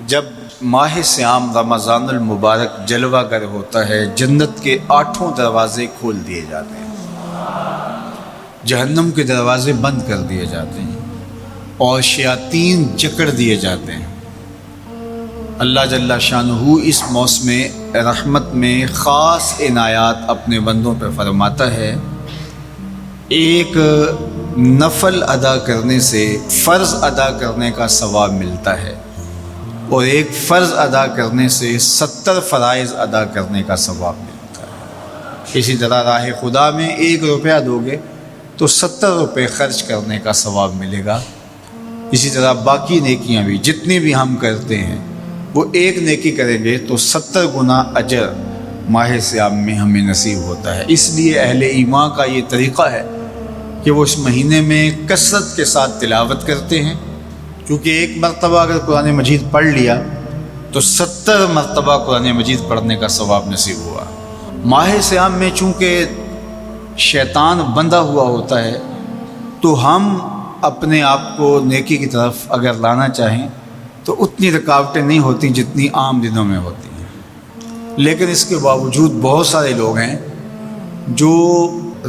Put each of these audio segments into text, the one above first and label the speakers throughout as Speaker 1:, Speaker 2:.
Speaker 1: جب ماہ صیام رمضان المبارک جلوہ گر ہوتا ہے، جنت کے 8 دروازے کھول دیے جاتے ہیں، جہنم کے دروازے بند کر دیے جاتے ہیں اور شیاطین جکڑ دیے جاتے ہیں۔ اللہ جل شانہ اس موسم رحمت میں خاص عنایات اپنے بندوں پہ فرماتا ہے۔ ایک نفل ادا کرنے سے فرض ادا کرنے کا ثواب ملتا ہے اور ایک فرض ادا کرنے سے 70 فرائض ادا کرنے کا ثواب ملتا ہے۔ اسی طرح راہ خدا میں 1 روپیہ دو گے تو 70 روپے خرچ کرنے کا ثواب ملے گا۔ اسی طرح باقی نیکیاں بھی جتنی بھی ہم کرتے ہیں، وہ ایک نیکی کریں گے تو 70 گنا اجر ماہ صیام میں ہمیں نصیب ہوتا ہے۔ اس لیے اہل ایمان کا یہ طریقہ ہے کہ وہ اس مہینے میں کثرت کے ساتھ تلاوت کرتے ہیں، کیونکہ ایک مرتبہ اگر قرآن مجید پڑھ لیا تو 70 مرتبہ قرآن مجید پڑھنے کا ثواب نصیب ہوا۔ ماہ صیام میں چونکہ شیطان بندھا ہوا ہوتا ہے، تو ہم اپنے آپ کو نیکی کی طرف اگر لانا چاہیں تو اتنی رکاوٹیں نہیں ہوتی جتنی عام دنوں میں ہوتی ہیں، لیکن اس کے باوجود بہت سارے لوگ ہیں جو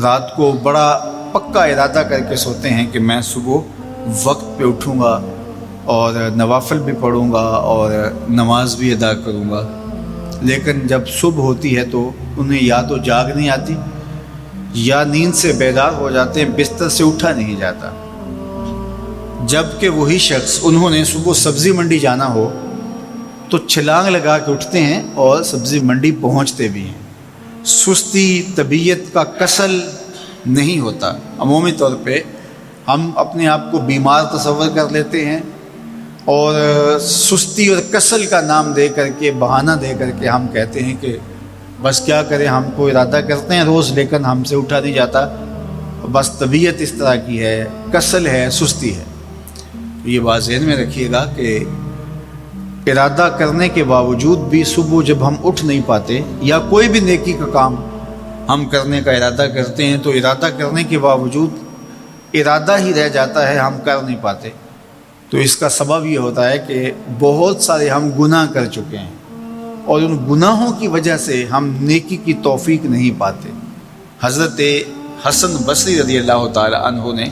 Speaker 1: رات کو بڑا پکا ارادہ کر کے سوتے ہیں کہ میں صبح وقت پہ اٹھوں گا اور نوافل بھی پڑھوں گا اور نماز بھی ادا کروں گا، لیکن جب صبح ہوتی ہے تو انہیں یا تو جاگ نہیں آتی یا نیند سے بیدار ہو جاتے ہیں، بستر سے اٹھا نہیں جاتا۔ جب کہ وہی شخص انہوں نے صبح سبزی منڈی جانا ہو تو چھلانگ لگا کے اٹھتے ہیں اور سبزی منڈی پہنچتے بھی ہیں۔ سستی طبیعت کا کسل نہیں ہوتا۔ عمومی طور پہ ہم اپنے آپ کو بیمار تصور کر لیتے ہیں اور سستی اور کسل کا نام دے کر کے، بہانہ دے کر کے ہم کہتے ہیں کہ بس کیا کریں، ہم کو ارادہ کرتے ہیں روز لیکن ہم سے اٹھا نہیں جاتا، بس طبیعت اس طرح کی ہے، کسل ہے، سستی ہے۔ یہ بات ذہن میں رکھیے گا کہ ارادہ کرنے کے باوجود بھی صبح جب ہم اٹھ نہیں پاتے یا کوئی بھی نیکی کا کام ہم کرنے کا ارادہ کرتے ہیں تو ارادہ کرنے کے باوجود ارادہ ہی رہ جاتا ہے، ہم کر نہیں پاتے، تو اس کا سبب یہ ہوتا ہے کہ بہت سارے ہم گناہ کر چکے ہیں اور ان گناہوں کی وجہ سے ہم نیکی کی توفیق نہیں پاتے۔ حضرت حسن بصری رضی اللہ تعالی عنہ نے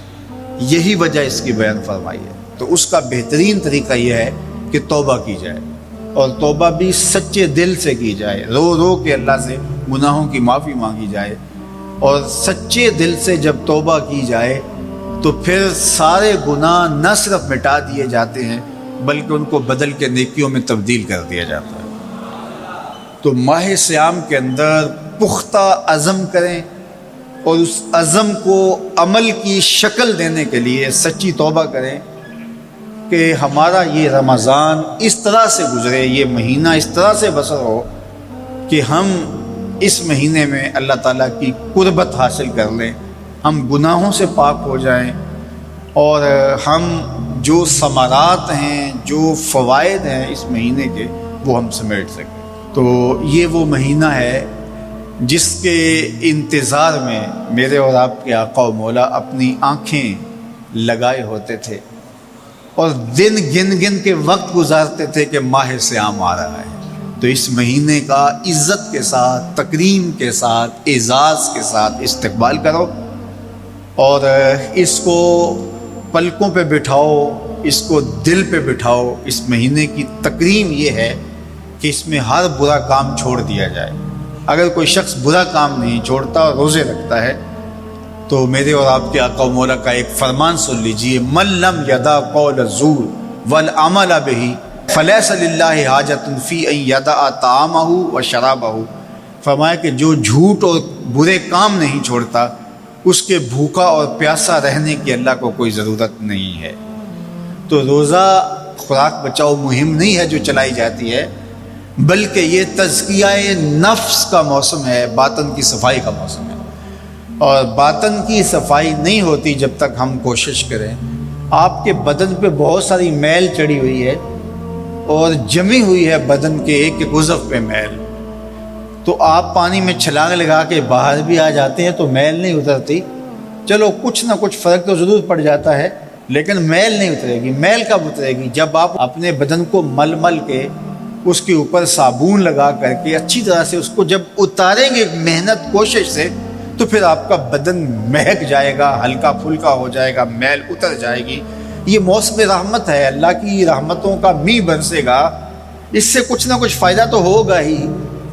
Speaker 1: یہی وجہ اس کی بیان فرمائی ہے، تو اس کا بہترین طریقہ یہ ہے کہ توبہ کی جائے، اور توبہ بھی سچے دل سے کی جائے، رو رو کے اللہ سے گناہوں کی معافی مانگی جائے، اور سچے دل سے جب توبہ کی جائے تو پھر سارے گناہ نہ صرف مٹا دیے جاتے ہیں بلکہ ان کو بدل کے نیکیوں میں تبدیل کر دیا جاتا ہے۔ تو ماہ صیام کے اندر پختہ عزم کریں اور اس عزم کو عمل کی شکل دینے کے لیے سچی توبہ کریں کہ ہمارا یہ رمضان اس طرح سے گزرے، یہ مہینہ اس طرح سے بسر ہو کہ ہم اس مہینے میں اللہ تعالیٰ کی قربت حاصل کر لیں، ہم گناہوں سے پاک ہو جائیں اور ہم جو ثمرات ہیں، جو فوائد ہیں اس مہینے کے، وہ ہم سمیٹ سکیں۔ تو یہ وہ مہینہ ہے جس کے انتظار میں میرے اور آپ کے آقا و مولا اپنی آنکھیں لگائے ہوتے تھے اور دن گن گن کے وقت گزارتے تھے کہ ماہ صیام آ رہا ہے۔ تو اس مہینے کا عزت کے ساتھ، تکریم کے ساتھ، اعزاز کے ساتھ استقبال کرو اور اس کو پلکوں پہ بٹھاؤ، اس کو دل پہ بٹھاؤ۔ اس مہینے کی تکریم یہ ہے کہ اس میں ہر برا کام چھوڑ دیا جائے۔ اگر کوئی شخص برا کام نہیں چھوڑتا اور روزے رکھتا ہے تو میرے اور آپ کے آقا و مولا کا ایک فرمان سن لیجئے، من لم یدع قول الزور والعمل بہ فلیس للہ حاجۃ فی ان یدع طعامہ و شرابہ۔ فرمایا کہ جو جھوٹ اور برے کام نہیں چھوڑتا، اس کے بھوکا اور پیاسا رہنے کی اللہ کو کوئی ضرورت نہیں ہے۔ تو روزہ خوراک بچاؤ مہم نہیں ہے جو چلائی جاتی ہے، بلکہ یہ تزکیہ نفس کا موسم ہے، باطن کی صفائی کا موسم ہے، اور باطن کی صفائی نہیں ہوتی جب تک ہم کوشش کریں۔ آپ کے بدن پہ بہت ساری میل چڑھی ہوئی ہے اور جمی ہوئی ہے بدن کے ایک ایک عضو پہ میل، تو آپ پانی میں چھلانگ لگا کے باہر بھی آ جاتے ہیں تو میل نہیں اترتی، چلو کچھ نہ کچھ فرق تو ضرور پڑ جاتا ہے، لیکن میل نہیں اترے گی۔ میل کب اترے گی؟ جب آپ اپنے بدن کو مل مل کے اس کے اوپر صابن لگا کر کے اچھی طرح سے اس کو جب اتاریں گے محنت کوشش سے، تو پھر آپ کا بدن مہک جائے گا، ہلکا پھلکا ہو جائے گا، میل اتر جائے گی۔ یہ موسم رحمت ہے، اللہ کی رحمتوں کا می برسے گا، اس سے کچھ نہ کچھ فائدہ تو ہوگا ہی،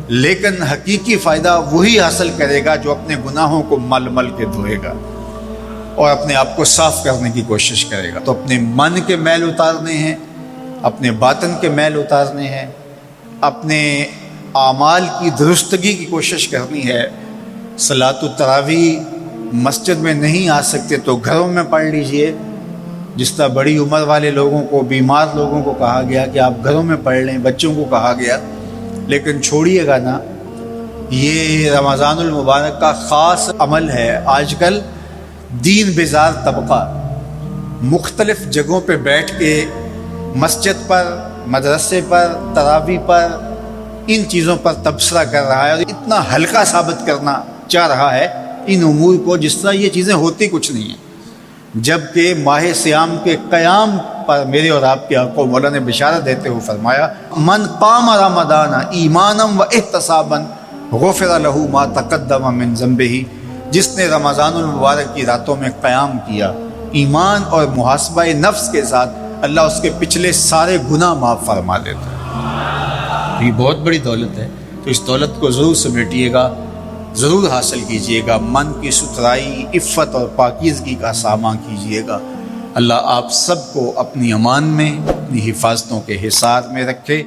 Speaker 1: لیکن حقیقی فائدہ وہی حاصل کرے گا جو اپنے گناہوں کو مل مل کے دھوئے گا اور اپنے آپ کو صاف کرنے کی کوشش کرے گا۔ تو اپنے من کے میل اتارنے ہیں، اپنے باطن کے میل اتارنے ہیں، اپنے اعمال کی درستگی کی کوشش کرنی ہے۔ صلاۃ التراویح مسجد میں نہیں آ سکتے تو گھروں میں پڑھ لیجئے، جس طرح بڑی عمر والے لوگوں کو، بیمار لوگوں کو کہا گیا کہ آپ گھروں میں پڑھ لیں، بچوں کو کہا گیا، لیکن چھوڑیے گا نا، یہ رمضان المبارک کا خاص عمل ہے۔ آج کل دین بیزار طبقہ مختلف جگہوں پہ بیٹھ کے مسجد پر، مدرسے پر، تراویح پر، ان چیزوں پر تبصرہ کر رہا ہے اور اتنا ہلکا ثابت کرنا چاہ رہا ہے ان امور کو، جس طرح یہ چیزیں ہوتی کچھ نہیں ہیں، جبکہ ماہ صیام کے قیام پر میرے اور آپ کے آقا مولا نے بشارت دیتے ہوئے فرمایا، من قام رمضان ایمانا و احتسابا غفر لہ ما تقدم من ذنبہ، جس نے رمضان المبارک کی راتوں میں قیام کیا ایمان اور محاسبہ نفس کے ساتھ، اللہ اس کے پچھلے سارے گناہ معاف فرما دیتا ہے۔ یہ بہت بڑی دولت ہے، تو اس دولت کو ضرور سمیٹیے گا، ضرور حاصل کیجئے گا، من کی ستھرائی، عفت اور پاکیزگی کا سامان کیجئے گا۔ اللہ آپ سب کو اپنی امان میں، اپنی حفاظتوں کے حصار میں رکھے۔